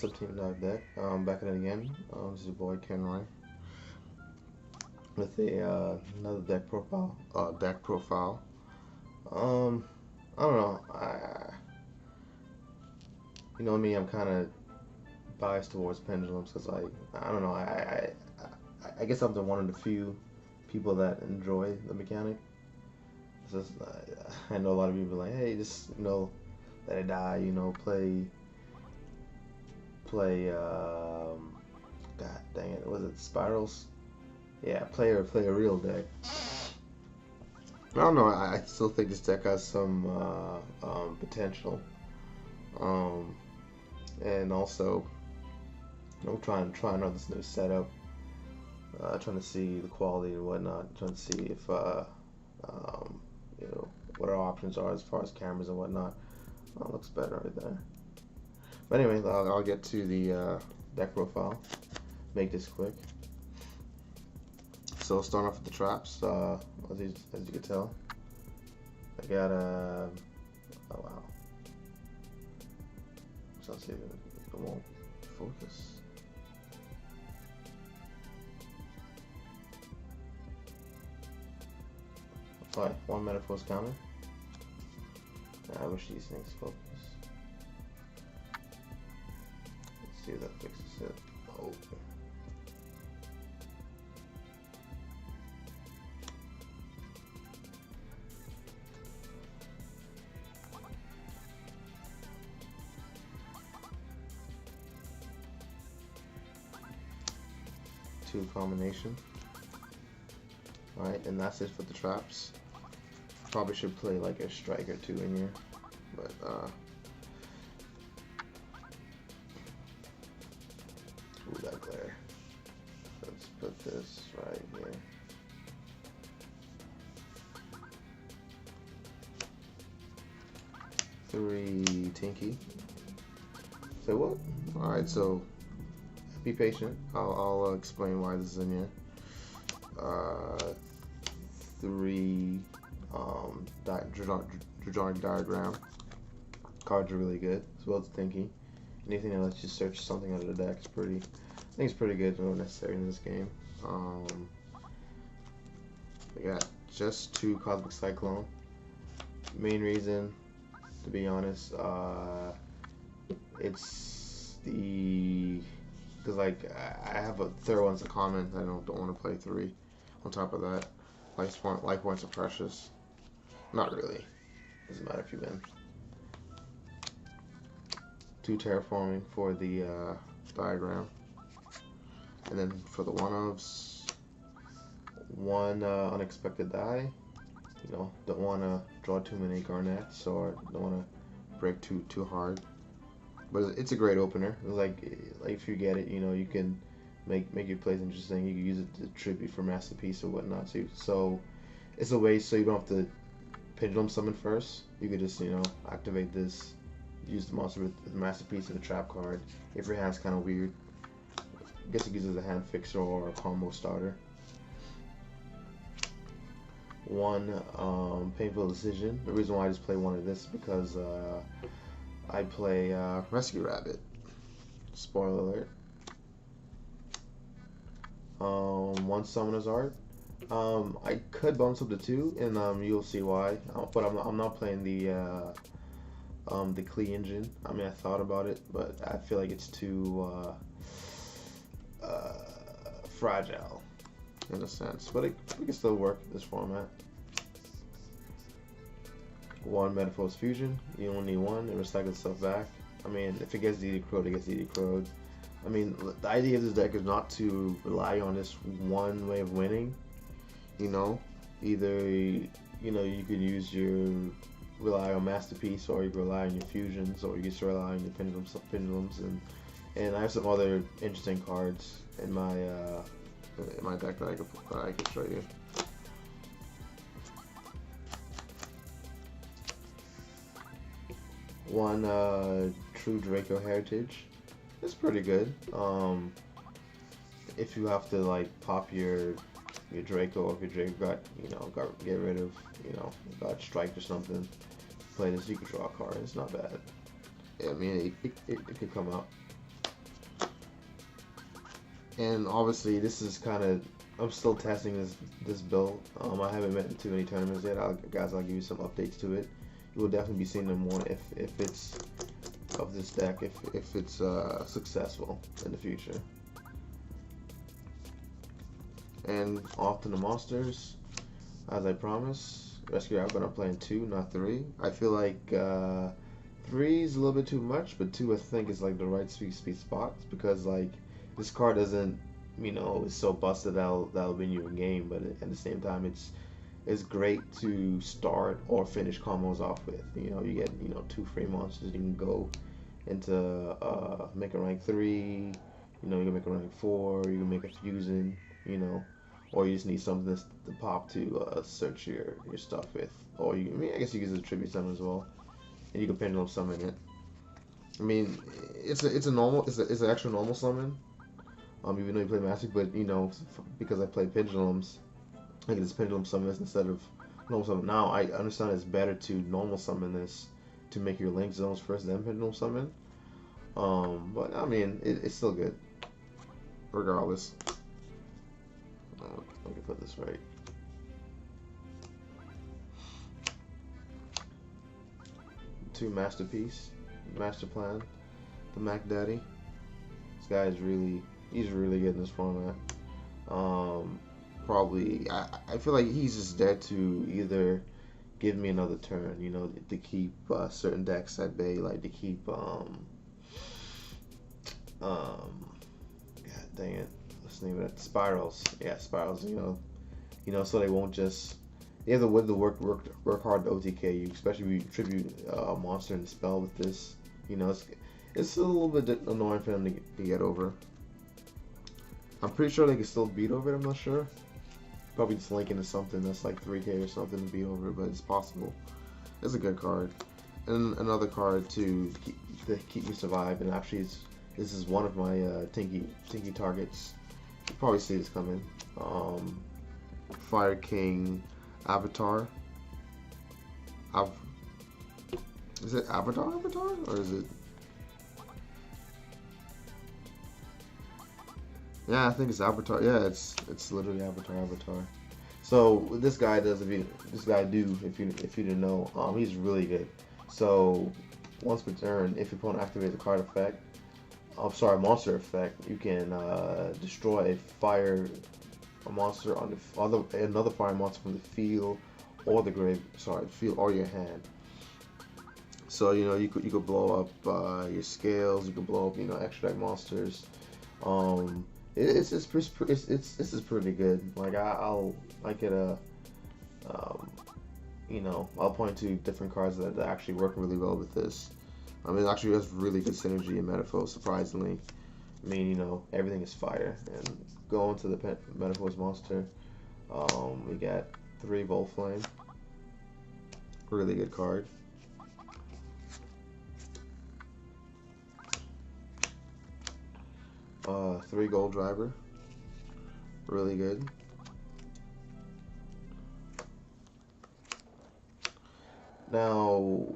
What's up, TeamDotDeck? Back at it again. This is your boy Kenroy with another deck profile. I don't know. You know me. I'm kind of biased towards pendulums because I don't know. I guess I'm one of the few people that enjoy the mechanic. Just, I know a lot of people are like, hey, just let it die. Play. God dang it, was it spirals? Yeah, play a real deck. I don't know. I still think this deck has some potential. And also, I'm trying out this new setup. Trying to see the quality and whatnot. Trying to see if what our options are as far as cameras and whatnot. Looks better right there. But anyway, I'll get to the deck profile. Make this quick. So starting off with the traps, as you can tell, I got oh wow. So let's see if it won't focus. Alright, one Metalfoes counter. I wish these things focus. Let's see if that fixes it. Oh. Two combination. Alright, and that's it for the traps. Probably should play like a strike or two in here, but ooh, that glare. Let's put this right here. Three Tinky. So what? Alright, so be patient. I'll explain why this is in here. Three drawing diagram. Cards are really good, as well as Tinky. Anything that lets you search something out of the deck is pretty. I think it's pretty good, but not necessary in this game. We got just two Cosmic Cyclone. Main reason, to be honest, it's because like I have a third one's a common. I don't want to play three. On top of that, life points are precious. Not really. Doesn't matter if you win. Two terraforming for the diagram, and then for the one-ofs, one unexpected die. Don't want to draw too many garnets or don't want to break too hard. But it's a great opener. Like if you get it, you can make your plays interesting. You can use it to tribute for Masterpiece or whatnot too. So it's a way so you don't have to pendulum summon first. You could just activate this, use the monster with the Masterpiece and the trap card. If your hand's kind of weird, I guess you can use it as a hand fixer or a combo starter. One painful decision. The reason why I just play one of this is because I play Rescue Rabbit. Spoiler alert. One Summoner's Art. I could bump up to two, and you'll see why. But I'm not playing the Klee engine. I mean, I thought about it, but I feel like it's too fragile in a sense. But it can still work in this format. One Metalfoes Fusion. You only need one. It recycles itself back. I mean, if it gets DD Crowed, it gets DD Crowed. I mean, the idea of this deck is not to rely on this one way of winning. Either you could use rely on Masterpiece, or you can rely on your fusions, or you can rely on your pendulums, and I have some other interesting cards in my deck that I could show you. One True Draco Heritage. It's pretty good. If you have to pop your Draco, or if your Draco got get rid of got striked or something, play this, you can draw a card. It's not bad. I mean, it could come out. And obviously, this is kind of, I'm still testing this build. I haven't been to any tournaments yet. Guys, I'll give you some updates to it. You will definitely be seeing them more if it's of this deck, if it's successful in the future. And off to the monsters, as I promised. Rescue out, but I'm playing 2, not 3. I feel like 3 is a little bit too much, but 2 I think is like the right sweet spot, because like this card doesn't, you know, it's so busted that'll win you a game, but at the same time it's great to start or finish combos off with. You know, you get, you know, 2 free monsters. You can go into make a rank 3. You know, you can make a rank 4. You can make a fusion. You know, or you just need something to pop to search your stuff with. Or you, I mean, I guess you can use a tribute summon as well, and you can pendulum summon it. I mean, it's an actual normal summon. Even though you play Magic, but you know, because I play pendulums, I can just pendulum summon this instead of normal summon. Now I understand it's better to normal summon this to make your link zones first, then pendulum summon. But I mean, it's still good, regardless. Let me put this right. To Masterpiece, Master Plan, the Mac Daddy. This guy is he's really good in this format. Probably, I feel like he's just there to either give me another turn, you know, to keep certain decks at bay, like to keep, God dang it, what's the name of it? Spirals. Yeah, spirals, you know, so they won't just, they have to work hard to OTK you, especially if you tribute a monster and spell with this. You know, it's a little bit annoying for them to get over. I'm pretty sure they can still beat over it, I'm not sure. Probably just link into something that's like 3K or something to beat over it, but it's possible. It's a good card. And another card to keep me survive, and actually this is one of my tinky targets. You probably see this coming. Fire King Avatar. Is it Avatar, or is it? Yeah, I think it's Avatar. Yeah, it's literally Avatar. So what this guy does, if you didn't know, he's really good. So once per turn, if your opponent activates a card effect, monster effect, you can destroy a monster on another fire monster from the field or the field or your hand. So you know you could blow up your scales, you could blow up, you know, extra deck monsters. This is pretty good. Like you know, I'll point to different cards that actually work really well with this. I mean, it actually has really good synergy in Metalfoes, surprisingly. I mean, you know, everything is fire. And going to the Metalfoes monster, we got 3 Volt Flame. Really good card. 3 Gold Driver. Really good. Now,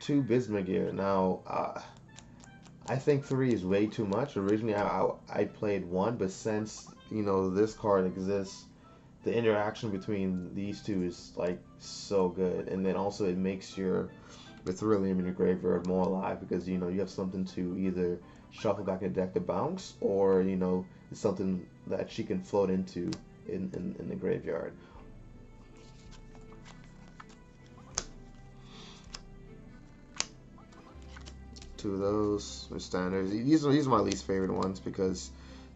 2 Bismugear. Now, I think 3 is way too much. Originally, I played 1, but since, you know, this card exists, the interaction between these 2 is like so good. And then also it makes your Beryllium in your graveyard more alive, because, you know, you have something to either shuffle back a deck to bounce, or, you know, it's something that she can float into in the graveyard. Two of those are standards. These are my least favorite ones because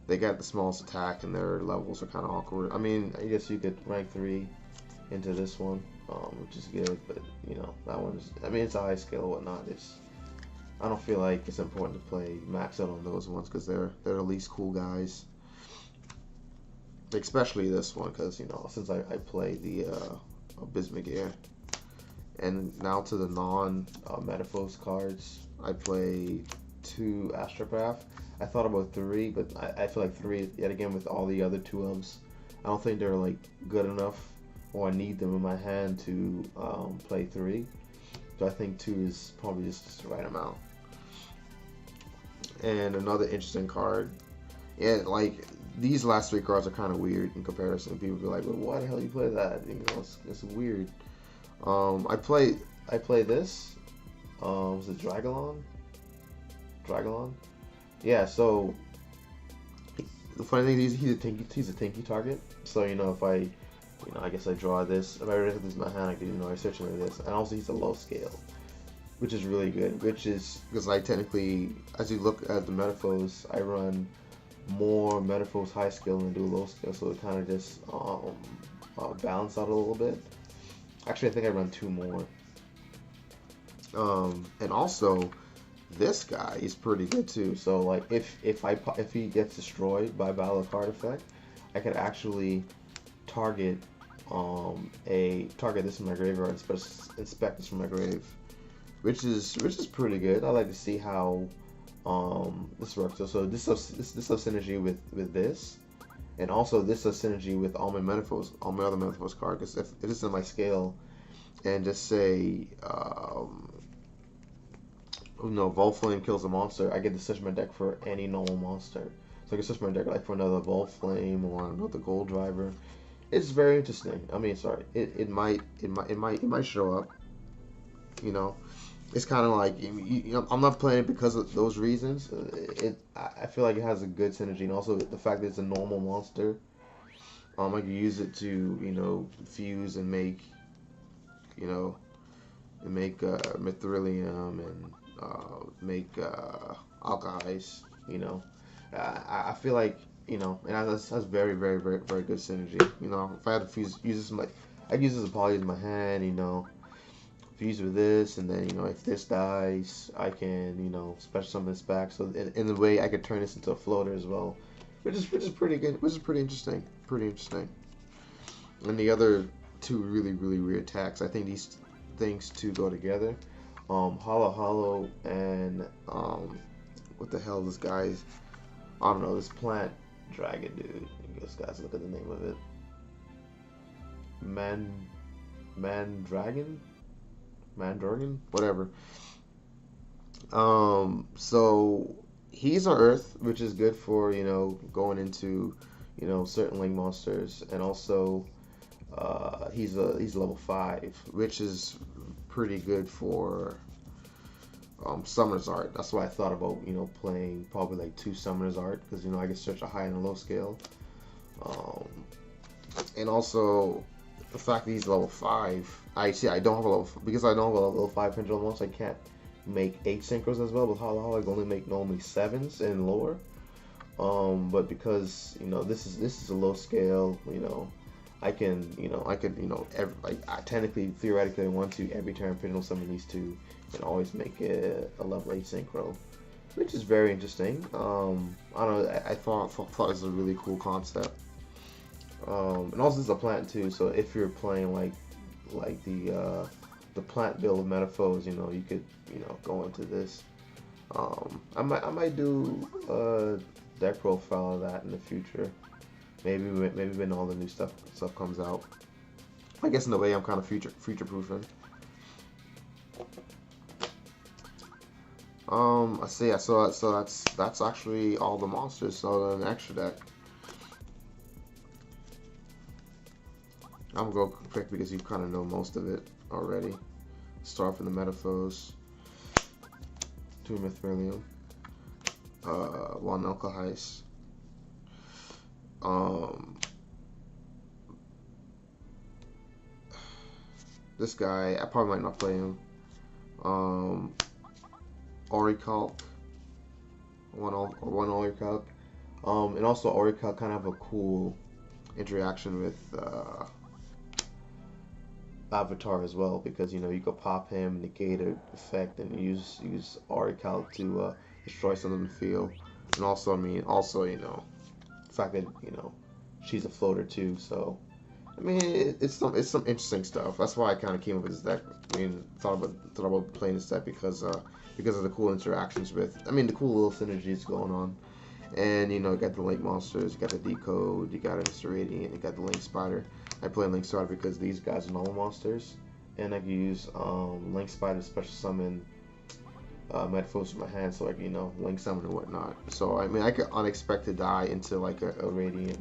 they got the smallest attack and their levels are kind of awkward. I mean, I guess you could rank 3 into this one, which is good, but you know, that one's, I mean, it's a high scale and whatnot. I don't feel like it's important to play max out on those ones because they're the least cool guys. Especially this one, because, you know, since I play the Bismugear. And now to the non-Metalfoes cards. I play 2 Astrograph. I thought about 3, but I feel like 3, yet again, with all the other 2-ofs, I don't think they're like good enough, or I need them in my hand to play 3. So I think 2 is probably just the right amount. And another interesting card. Yeah, like these last 3 cards are kind of weird in comparison. People be like, "Well, why the hell you play that?" You know, it's weird. I play this. Was it Dragalon? Dragalon? Yeah. So the funny thing is he's a tinky target. So you know if I guess I draw this. If I already have this in my hand, I can I search into this. And also he's a low scale, which is really good. Which is because I technically, as you look at the Metalfoes, I run more Metalfoes high skill and do low skill, so it kind of just balance out a little bit. Actually, I think I run 2 more. And also, this guy is pretty good too. So like, if he gets destroyed by battle card effect, I could actually target target this in my graveyard and inspect this from my grave, which is pretty good. I like to see how this works. So this has synergy with this, and also this has synergy with all my other Metalfoes cards. Because if it is in my scale, and just say Volflame kills a monster, I get to search my deck for any normal monster. So I can search my deck like for another Volflame or another Gold Driver. It's very interesting. I mean, sorry, it might show up. You know, it's kind of like I'm not playing it because of those reasons. I feel like it has a good synergy, and also the fact that it's a normal monster. I can use it to fuse and make Mithrilium and make Alkalize. I feel like and that's very very very very good synergy. If I had to use this I use this as a poly in my hand. Fuse with this, and then if this dies, I can special summon this back. So in the way I could turn this into a floater as well, which is pretty good. Which is pretty interesting. And the other 2 really really weird attacks. I think these things 2 go together. Hollow and what the hell this guy's? I don't know, this plant dragon dude. You guys look at the name of it. Mandragon, whatever. So he's on Earth, which is good for going into certain link monsters, and also he's level 5, which is pretty good for Summoner's Art. That's why I thought about playing probably like 2 Summoner's Art, because I can search a high and a low scale, and also the fact that he's level 5. I don't have a level, because I don't have a level 5 pendulum monster. I can't make 8 synchros as well. With Hollow, I can only make normally 7s and lower. But because this is a low scale, I can I technically theoretically want to every turn pendulum summon these 2 and always make it a level 8 synchro, which is very interesting. I don't know. I thought this was a really cool concept. And also this is a plant too, so if you're playing like the plant build of Metalfoes, you could go into this. I might do a deck profile of that in the future. Maybe when all the new stuff comes out. I guess in a way I'm kind of future proofing. I see. So that's actually all the monsters. So an extra deck. I'm gonna go quick because you kind of know most of it already. Start from the Metalfoes, 2 Mithrilium, 1 Alkalize. This guy, I probably might not play him. Orichalk, one Orichalk. And also Orichalk kind of have a cool interaction with Avatar as well, because you could pop him, negate an effect, and use Orichalk to destroy something in the field. And also, the fact that she's a floater too. So I mean, it's some interesting stuff. That's why I kind of came up with this deck. I mean, thought about playing this deck because of the cool interactions with. I mean, the cool little synergies going on. And you got the Link monsters, you got the Decode, you got Mr. Radiant, you got the Link Spider. I play Link Spider because these guys are normal monsters, and I can use Link Spider to special summon Metalfoes in my hand, so like, you know, link summon and whatnot. So I mean, I could unexpected die into like a radiant,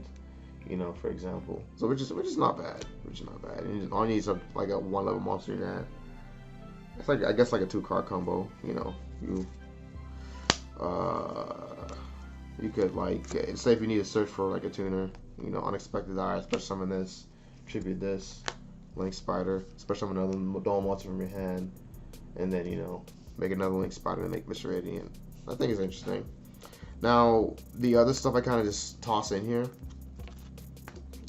you know, for example. So which is not bad, And all you need is like a 1-level monster in your hand. It's like, I guess, like a 2-card combo. You know, you could like say if you need to search for like a tuner, you know, unexpected die, special summon this, tribute this, link spider, special summon another dome monster from your hand, and then, you know, make another link spider and make Mr. Radiant. I think it's interesting. Now the other stuff I kind of just toss in here.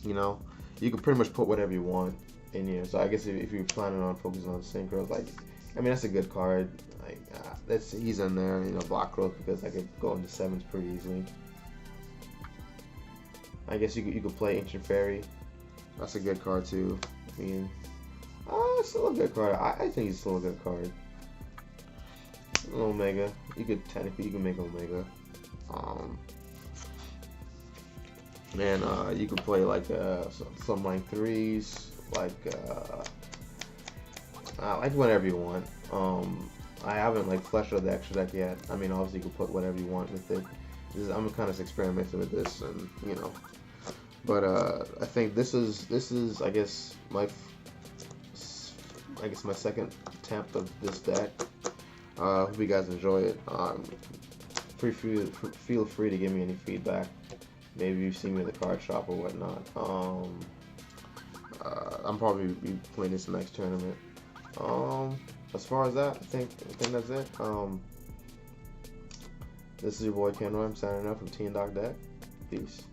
You know, you can pretty much put whatever you want in here. So I guess if you're planning on focusing on synchros, like, I mean, that's a good card. Like, he's in there. You know, block growth, because I could go into 7s pretty easily. I guess you could play Ancient Fairy. That's a good card too. I mean, it's still a good card. I think he's still a good card. Omega. You could make Omega. And you could play like some like 3s, like whatever you want. I haven't like fleshed out the extra deck yet. I mean, obviously you can put whatever you want with it. I'm kind of experimenting with this, and you know. But I think this is I guess my second attempt of this deck. Hope you guys enjoy it. Feel free to give me any feedback. Maybe you've seen me in the card shop or whatnot. I'm probably be playing this next tournament. As far as that, I think that's it. This is your boy Kenroy. I'm signing up from TeamDotDeck. Peace.